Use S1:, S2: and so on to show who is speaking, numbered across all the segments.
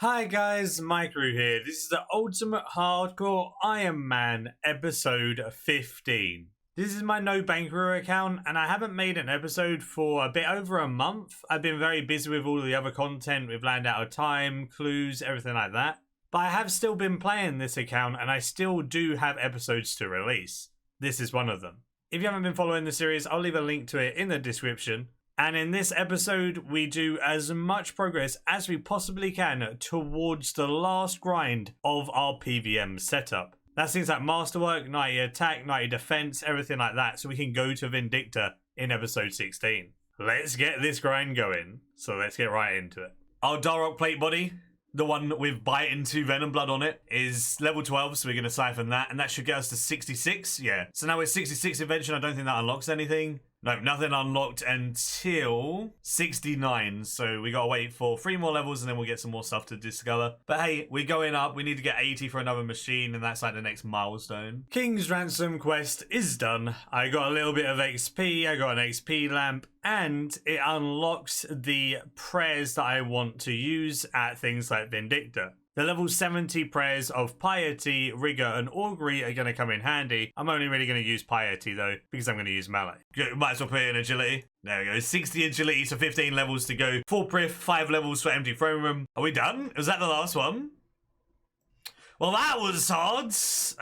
S1: Hi guys, Maikeru here. This is the Ultimate Hardcore Iron Man episode 15. This is my NoBankeru account and I haven't made an episode for a bit over a month. I've been very busy with all the other content, with Land Out of Time, clues, everything like that. But I have still been playing this account and I still do have episodes to release. This is one of them. If you haven't been following the series, I'll leave a link to it in the description. And in this episode, we do as much progress as we possibly can towards the last grind of our PVM setup. That's things like masterwork, 90 attack, 90 defense, everything like that, so we can go to Vindicta in episode 16. Let's get this grind going, so let's get right into it. Our Darrock plate body, the one with Bite into Venom Blood on it, is level 12, so we're going to siphon that, and that should get us to 66, yeah. So now we're 66 invention, I don't think that unlocks anything. No, nothing unlocked until 69, so we gotta wait for 3 more levels and then we'll get some more stuff to discover. But hey, we're going up, we need to get 80 for another machine and that's like the next milestone. King's Ransom quest is done. I got a little bit of XP, I got an XP lamp, and it unlocks the prayers that I want to use at things like Vindicta. The level 70 prayers of Piety, Rigor, and Augury are going to come in handy. I'm only really going to use Piety though, because I'm going to use Melee. Might as well put it in Agility. There we go, 60 Agility, so 15 levels to go. 4 Priff, 5 levels for Empty Throne Room. Are we done? Was that the last one? Well, that was hard.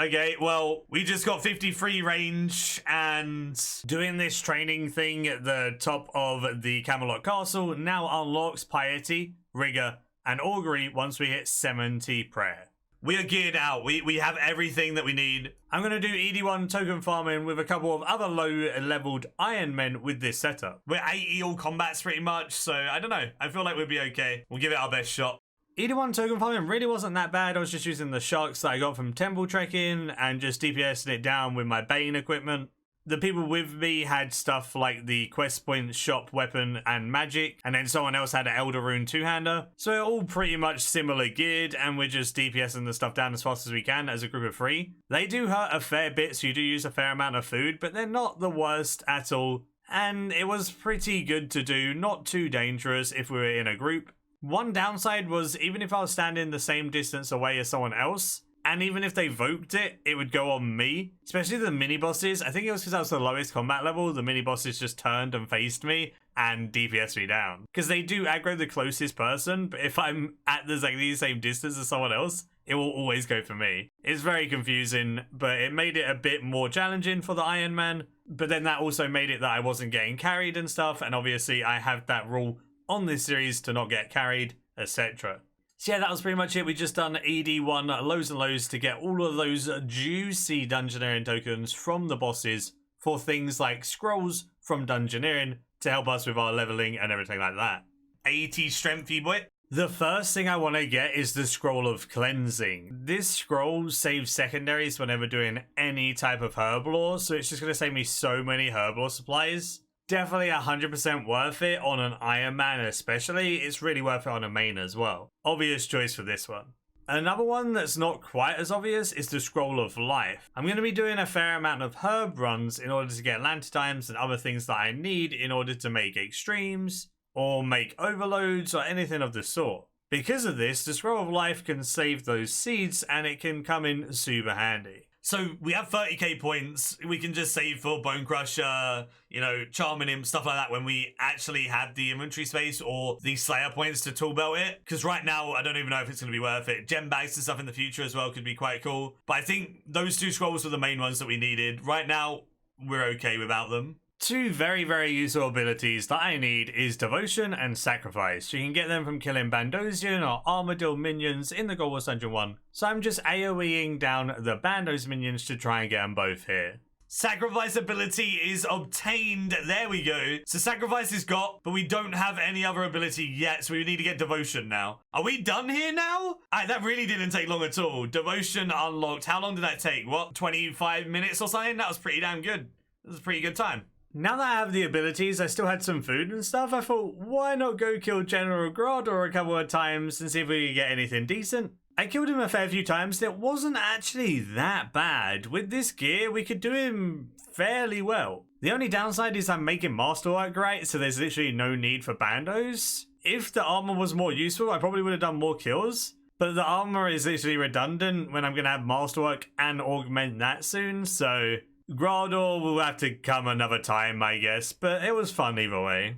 S1: Okay, well, we just got 53 range and doing this training thing at the top of the Camelot Castle now unlocks Piety, Rigor, and Augury once we hit 70 prayer. We are geared out. We have everything that we need. I'm going to do ED1 token farming with a couple of other low-leveled Iron Men with this setup. We're 80 all combats pretty much, so I don't know. I feel like we'll be okay. We'll give it our best shot. ED1 token farming really wasn't that bad. I was just using the sharks that I got from temple trekking and just DPSing it down with my Bane equipment. The people with me had stuff like the quest point, shop, weapon, and magic, and then someone else had an Elder Rune two-hander. So we're all pretty much similar geared, and we're just DPSing the stuff down as fast as we can as a group of 3. They do hurt a fair bit, so you do use a fair amount of food, but they're not the worst at all. And it was pretty good to do, not too dangerous if we were in a group. One downside was even if I was standing the same distance away as someone else, and even if they voked it, it would go on me. Especially the mini-bosses. I think it was because I was the lowest combat level. The mini-bosses just turned and faced me and DPS'd me down. Because they do aggro the closest person, but if I'm at the same distance as someone else, it will always go for me. It's very confusing, but it made it a bit more challenging for the Iron Man. But then that also made it that I wasn't getting carried and stuff. And obviously I have that rule on this series to not get carried, etc. So yeah, that was pretty much it. We just done ED1 lows and lows to get all of those juicy Dungeoneering tokens from the bosses for things like scrolls from Dungeoneering to help us with our leveling and everything like that. 80 strength, you boy. The first thing I want to get is the Scroll of Cleansing. This scroll saves secondaries whenever doing any type of herb lore, so it's just going to save me so many herb lore supplies. Definitely 100% worth it on an Iron Man especially. It's really worth it on a main as well. Obvious choice for this one. Another one that's not quite as obvious is the Scroll of Life. I'm going to be doing a fair amount of herb runs in order to get Lantidimes and other things that I need in order to make extremes or make overloads or anything of the sort. Because of this, the Scroll of Life can save those seeds and it can come in super handy. So we have 30k points, we can just save for Bone Crusher, you know, Charming him, stuff like that when we actually have the inventory space or the Slayer points to tool belt it. Because right now, I don't even know if it's going to be worth it. Gem bags and stuff in the future as well could be quite cool. But I think those 2 scrolls were the main ones that we needed. Right now, we're okay without them. 2 very, very useful abilities that I need is Devotion and Sacrifice. You can get them from killing Bandosian or Armadillo minions in the Gold Wars Dungeon 1. So I'm just AoEing down the Bandos minions to try and get them both here. Sacrifice ability is obtained. There we go. So Sacrifice is got, but we don't have any other ability yet, so we need to get Devotion now. Are we done here now? That really didn't take long at all. Devotion unlocked. How long did that take? What, 25 minutes or something? That was pretty damn good. That was a pretty good time. Now that I have the abilities, I still had some food and stuff. I thought, why not go kill General Grodor a couple of times and see if we could get anything decent? I killed him a fair few times and it wasn't actually that bad. With this gear, we could do him fairly well. The only downside is I'm making masterwork right, so there's literally no need for bandos. If the armor was more useful, I probably would have done more kills. But the armor is literally redundant when I'm going to have masterwork and augment that soon. So Graldor will have to come another time, I guess. But it was fun either way.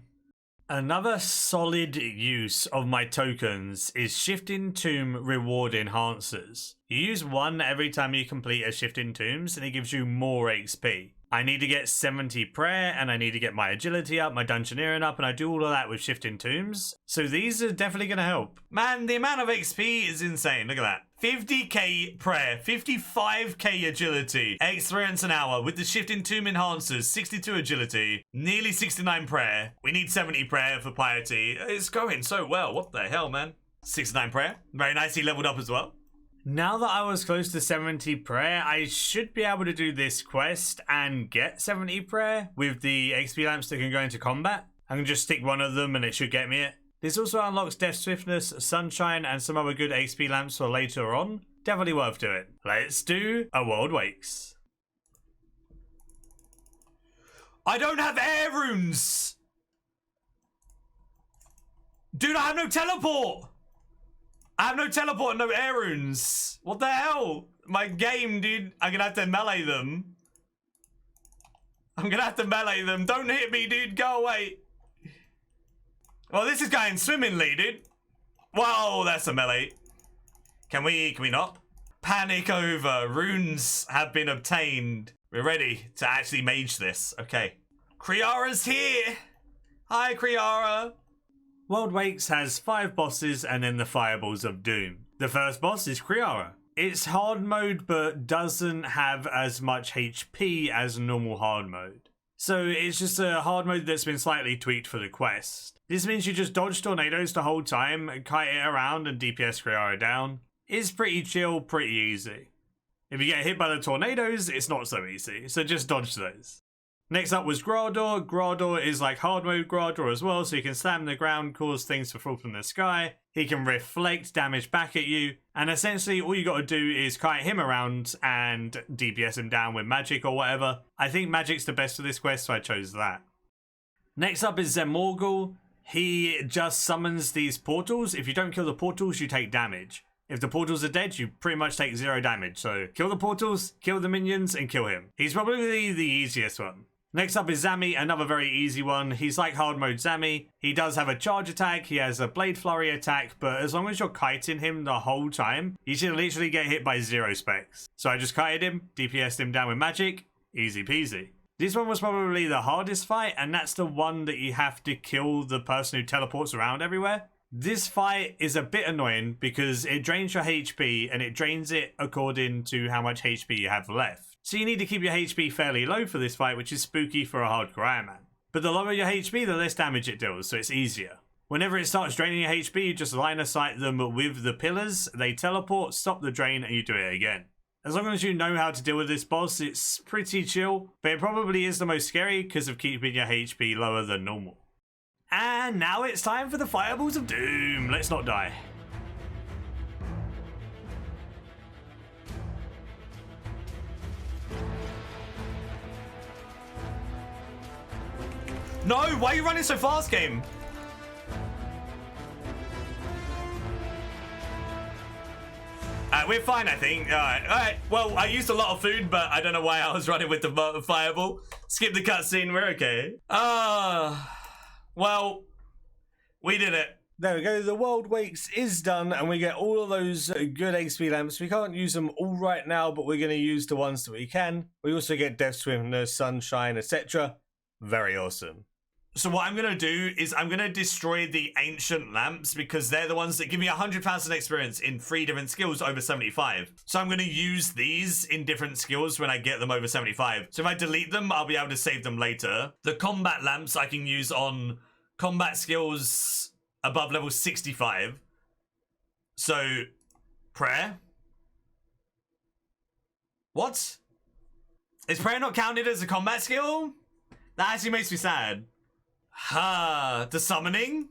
S1: Another solid use of my tokens is Shifting Tomb reward enhancers. You use one every time you complete a Shifting Tombs and it gives you more XP. I need to get 70 prayer and I need to get my agility up, my dungeoneering up, and I do all of that with Shifting Tombs. So these are definitely going to help. Man, the amount of XP is insane. Look at that. 50k prayer, 55k agility, experience an hour with the Shifting Tomb enhancers, 62 agility, nearly 69 prayer. We need 70 prayer for piety. It's going so well. What the hell, man? 69 prayer. Very nicely leveled up as well. Now that I was close to 70 prayer, I should be able to do this quest and get 70 prayer with the XP lamps that can go into combat. I can just stick one of them and it should get me it. This also unlocks Death Swiftness, Sunshine, and some other good XP lamps for later on. Definitely worth doing. Let's do a World Wakes. I don't have air runes! Dude, I have no teleport! I have no teleport and no air runes. What the hell? My game, dude. I'm gonna have to melee them. I'm gonna have to melee them. Don't hit me, dude. Go away. Well, this is going swimmingly, dude. Whoa, that's a melee. Can we not? Panic over. Runes have been obtained. We're ready to actually mage this. Okay. Kriara's here. Hi, Kriara. World Wakes has 5 bosses and then the Fireballs of Doom. The first boss is Kriara. It's hard mode but doesn't have as much HP as normal hard mode. So it's just a hard mode that's been slightly tweaked for the quest. This means you just dodge tornadoes the whole time, kite it around and DPS Kriara down. It's pretty chill, pretty easy. If you get hit by the tornadoes, it's not so easy, so just dodge those. Next up was Graldor. Graldor is like hard mode Graldor as well, so you can slam the ground, cause things to fall from the sky. He can reflect damage back at you, and essentially all you got to do is kite him around and DPS him down with magic or whatever. I think magic's the best for this quest, so I chose that. Next up is Zemorgul. He just summons these portals. If you don't kill the portals, you take damage. If the portals are dead, you pretty much take 0 damage. So kill the portals, kill the minions, and kill him. He's probably the easiest one. Next up is Zami, another very easy one. He's like hard mode Zami. He does have a charge attack, he has a blade flurry attack, but as long as you're kiting him the whole time, he should literally get hit by 0 specs. So I just kited him, DPS'd him down with magic, easy peasy. This one was probably the hardest fight, and that's the one that you have to kill the person who teleports around everywhere. This fight is a bit annoying because it drains your HP and it drains it according to how much HP you have left. So you need to keep your HP fairly low for this fight, which is spooky for a hardcore Iron Man. But the lower your HP, the less damage it deals, so it's easier. Whenever it starts draining your HP, you just line of sight them with the pillars, they teleport, stop the drain, and you do it again. As long as you know how to deal with this boss, it's pretty chill, but it probably is the most scary because of keeping your HP lower than normal. And now it's time for the Fireballs of Doom. Let's not die. No, why are you running so fast, game? We're fine, I think. Alright. Well, I used a lot of food, but I don't know why I was running with the fireball. Skip the cutscene, we're okay. Well, we did it. There we go, the World Wakes is done, and we get all of those good XP lamps. We can't use them all right now, but we're going to use the ones that we can. We also get Death Swiftness, Sunshine, etc. Very awesome. So what I'm going to do is I'm going to destroy the ancient lamps because they're the ones that give me 100,000 experience in 3 different skills over 75. So I'm going to use these in different skills when I get them over 75. So if I delete them, I'll be able to save them later. The combat lamps I can use on combat skills above level 65. So, prayer. What? Is prayer not counted as a combat skill? That actually makes me sad. The summoning?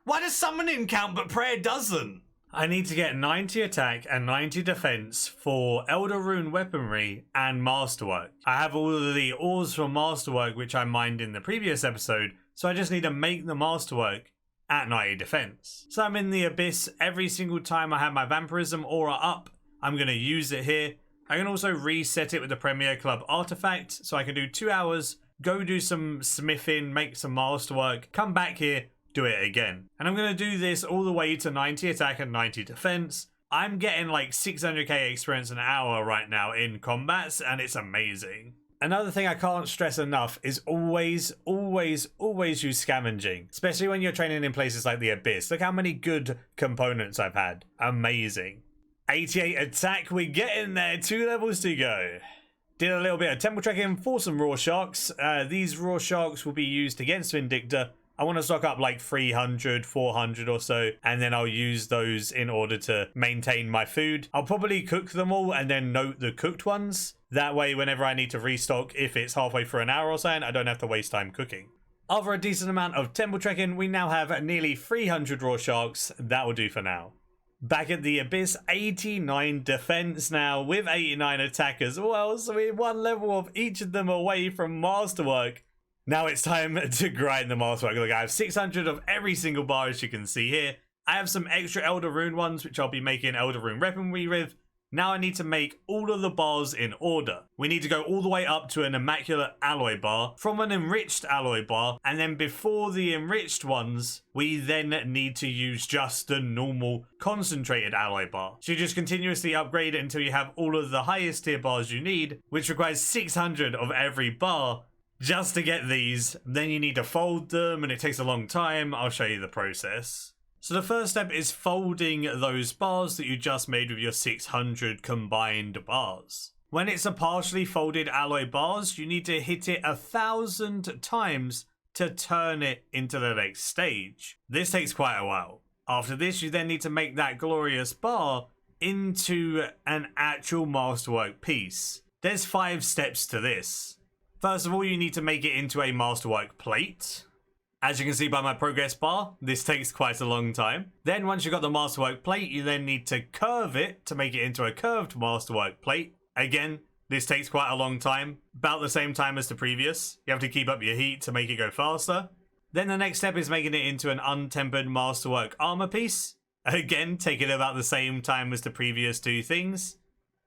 S1: Why does summoning count but prayer doesn't? I need to get 90 attack and 90 defense for Elder Rune weaponry and masterwork. I have all of the ores from masterwork which I mined in the previous episode, so I just need to make the masterwork at 90 defense. So I'm in the abyss every single time I have my vampirism aura up. I'm going to use it here. I can also reset it with the Premier Club artifact, so I can do 2 hours, go do some smithing, make some masterwork, come back here, do it again. And I'm going to do this all the way to 90 attack and 90 defense. I'm getting like 600k experience an hour right now in combats, and it's amazing. Another thing I can't stress enough is always use scavenging, especially when you're training in places like the Abyss. Look how many good components I've had. Amazing. 88 attack, we're getting there, 2 levels to go. Did a little bit of temple trekking for some raw sharks. These raw sharks will be used against Vindicta. I want to stock up like 300, 400 or so, and then I'll use those in order to maintain my food. I'll probably cook them all and then note the cooked ones. That way, whenever I need to restock, if it's halfway through an hour or so, I don't have to waste time cooking. After a decent amount of temple trekking, we now have nearly 300 raw sharks. That will do for now. Back at the Abyss, 89 defense now with 89 attack as well, so we're 1 level of each of them away from masterwork. Now it's time to grind the masterwork. Look, I have 600 of every single bar, as you can see here. I have some extra Elder Rune ones, which I'll be making Elder Rune weaponry with. Now I need to make all of the bars in order. We need to go all the way up to an Immaculate Alloy bar, from an Enriched Alloy bar, and then before the Enriched ones, we then need to use just the normal Concentrated Alloy bar. So you just continuously upgrade it until you have all of the highest tier bars you need, which requires 600 of every bar. Just to get these, then you need to fold them, and it takes a long time. I'll show you the process. So the first step is folding those bars that you just made with your 600 combined bars. When it's a partially folded alloy bars, you need to hit it 1,000 times to turn it into the next stage. This takes quite a while. After this, you then need to make that glorious bar into an actual masterwork piece. There's 5 steps to this. First of all, you need to make it into a masterwork plate. As you can see by my progress bar, this takes quite a long time. Then once you've got the masterwork plate, you then need to curve it to make it into a curved masterwork plate. Again, this takes quite a long time, about the same time as the previous. You have to keep up your heat to make it go faster. Then the next step is making it into an untempered masterwork armor piece. Again, taking about the same time as the previous 2 things.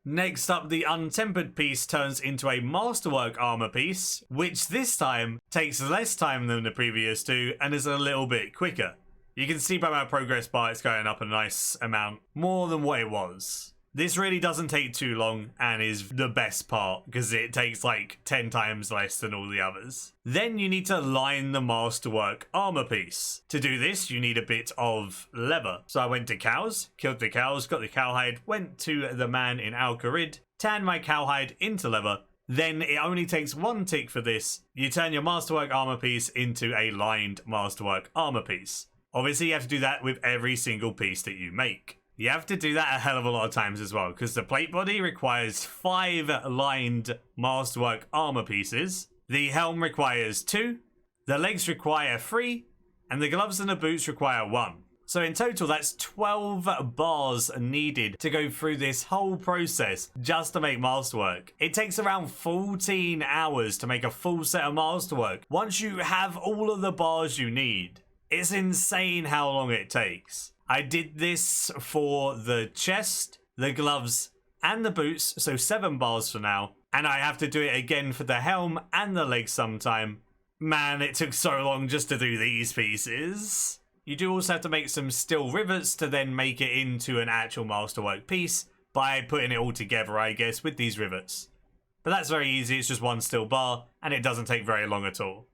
S1: Next up, the untempered piece turns into a masterwork armor piece, which this time takes less time than the previous 2 and is a little bit quicker. You can see by my progress bar it's going up a nice amount, more than what it was. This really doesn't take too long and is the best part because it takes like 10 times less than all the others. Then you need to line the masterwork armor piece. To do this, you need a bit of leather. So I went to cows, killed the cows, got the cowhide, went to the man in Al-Kharid, tanned my cowhide into leather. Then it only takes 1 tick for this. You turn your masterwork armor piece into a lined masterwork armor piece. Obviously, you have to do that with every single piece that you make. You have to do that a hell of a lot of times as well, because the plate body requires 5 lined masterwork armor pieces. The helm requires 2, the legs require 3, and the gloves and the boots require 1. So in total, that's 12 bars needed to go through this whole process just to make masterwork. It takes around 14 hours to make a full set of masterwork once you have all of the bars you need. It's insane how long it takes. I did this for the chest, the gloves, and the boots, so 7 bars for now. And I have to do it again for the helm and the legs sometime. Man, it took so long just to do these pieces. You do also have to make some steel rivets to then make it into an actual masterwork piece by putting it all together, I guess, with these rivets. But that's very easy, it's just 1 steel bar, and it doesn't take very long at all.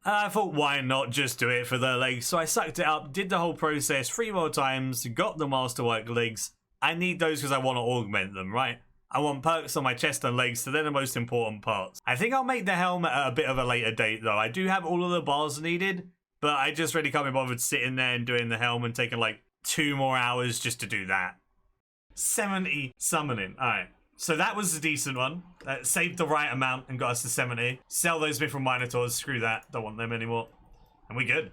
S1: I thought, why not just do it for the legs? So I sucked it up, did the whole process 3 more times, got the masterwork legs. I need those because I want to augment them, right? I want perks on my chest and legs, so they're the most important parts. I think I'll make the helm at a bit of a later date, though. I do have all of the bars needed, but I just really can't be bothered sitting there and doing the helm and taking like 2 more hours just to do that. 70 summoning. Alright. So that was a decent one. Saved the right amount and got us to 70. Sell those Mithril Minotaurs. Screw that. Don't want them anymore. And we're good.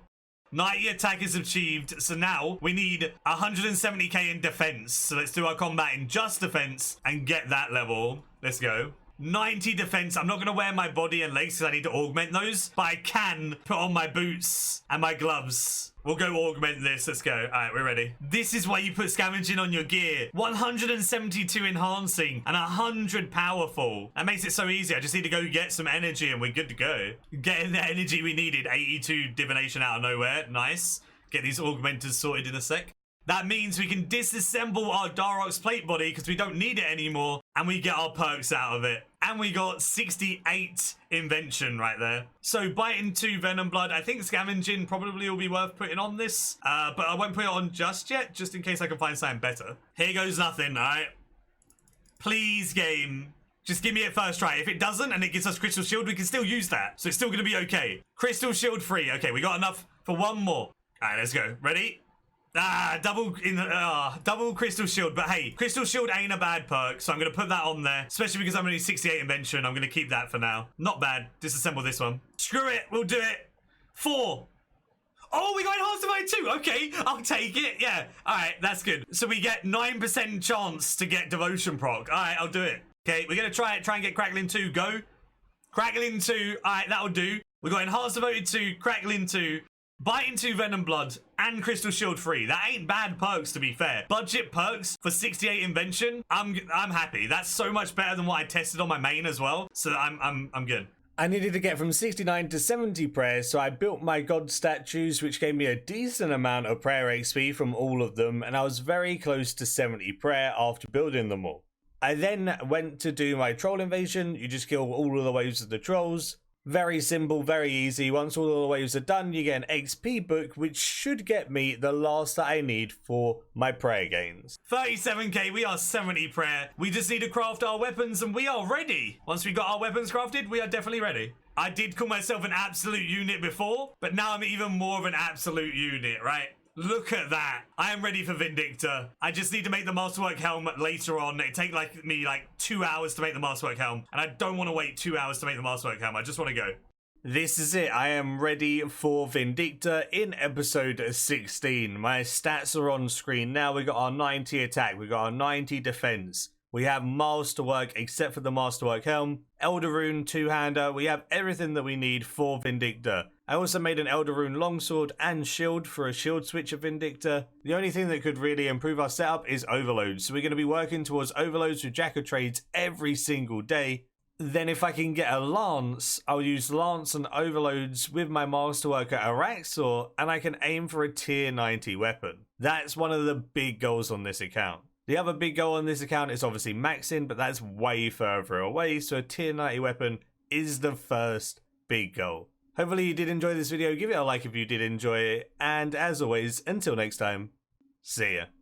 S1: 90 attack is achieved. So now we need 170k in defense. So let's do our combat in just defense and get that level. Let's go. 90 defense. I'm not going to wear my body and legs because I need to augment those. But I can put on my boots and my gloves We'll go augment this. Let's go. All right, we're ready. This is why you put scavenging on your gear. 172 enhancing and 100 powerful. That makes it so easy. I just need to go get some energy and we're good to go. Getting the energy we needed. 82 divination out of nowhere. Nice. Get these augmenters sorted in a sec. That means we can disassemble our Darox plate body because we don't need it anymore, and we get our perks out of it. And we got 68 invention right there. So bite into Venom Blood. I think Scavenging probably will be worth putting on this, but I won't put it on just yet, just in case I can find something better. Here goes nothing, all right? Please, game. Just give me it first try. If it doesn't and it gives us Crystal Shield, we can still use that. So it's still going to be okay. Crystal Shield free. Okay, we got enough for one more. All right, let's go. Ready? Double Crystal Shield. But hey, Crystal Shield ain't a bad perk, so I'm going to put that on there. Especially because I'm only 68 invention. I'm going to keep that for now. Not bad. Disassemble this one. Screw it. We'll do it. 4. Oh, we got enhanced by 2. Okay, I'll take it. Yeah. All right, that's good. So we get 9% chance to get Devotion proc. All right, I'll do it. Okay, we're going to try and get Crackling 2. Go. Crackling 2. All right, that'll do. We got Enhanced Devoted 2, Crackling 2, Bite into Venom Blood, and Crystal Shield free. That ain't bad perks, to be fair. Budget perks for 68 invention. I'm happy. That's so much better than what I tested on my main as well. So I'm good.
S2: I needed to get from 69 to 70 prayers, so I built my god statues, which gave me a decent amount of prayer XP from all of them, and I was very close to 70 prayer after building them all. I then went to do my troll invasion. You just kill all of the waves of the trolls. Very simple, very easy. Once all of the waves are done, you get an XP book, which should get me the last that I need for my prayer gains.
S1: 37k, we are 70 prayer. We just need to craft our weapons and we are ready. Once we got our weapons crafted, we are definitely ready. I did call myself an absolute unit before, but now I'm even more of an absolute unit, right? Look at that. I am ready for Vindictor. I just need to make the Masterwork Helm later on. It take me 2 hours to make the Masterwork Helm. And I don't want to wait 2 hours to make the Masterwork Helm. I just want to go.
S2: This is it. I am ready for Vindictor in episode 16. My stats are on screen now. We got our 90 attack. We got our 90 defense. We have Masterwork except for the Masterwork Helm. Elder Rune two-hander. We have everything that we need for Vindictor. I also made an Elder Rune longsword and shield for a shield switch of Vindictor. The only thing that could really improve our setup is overloads. So we're going to be working towards overloads with Jack of Trades every single day. Then if I can get a lance, I'll use lance and overloads with my masterworker Araxor, and I can aim for a tier 90 weapon. That's one of the big goals on this account. The other big goal on this account is obviously maxing, but that's way further away, so a tier 90 weapon is the first big goal. Hopefully you did enjoy this video. Give it a like if you did enjoy it, and as always, until next time, see ya.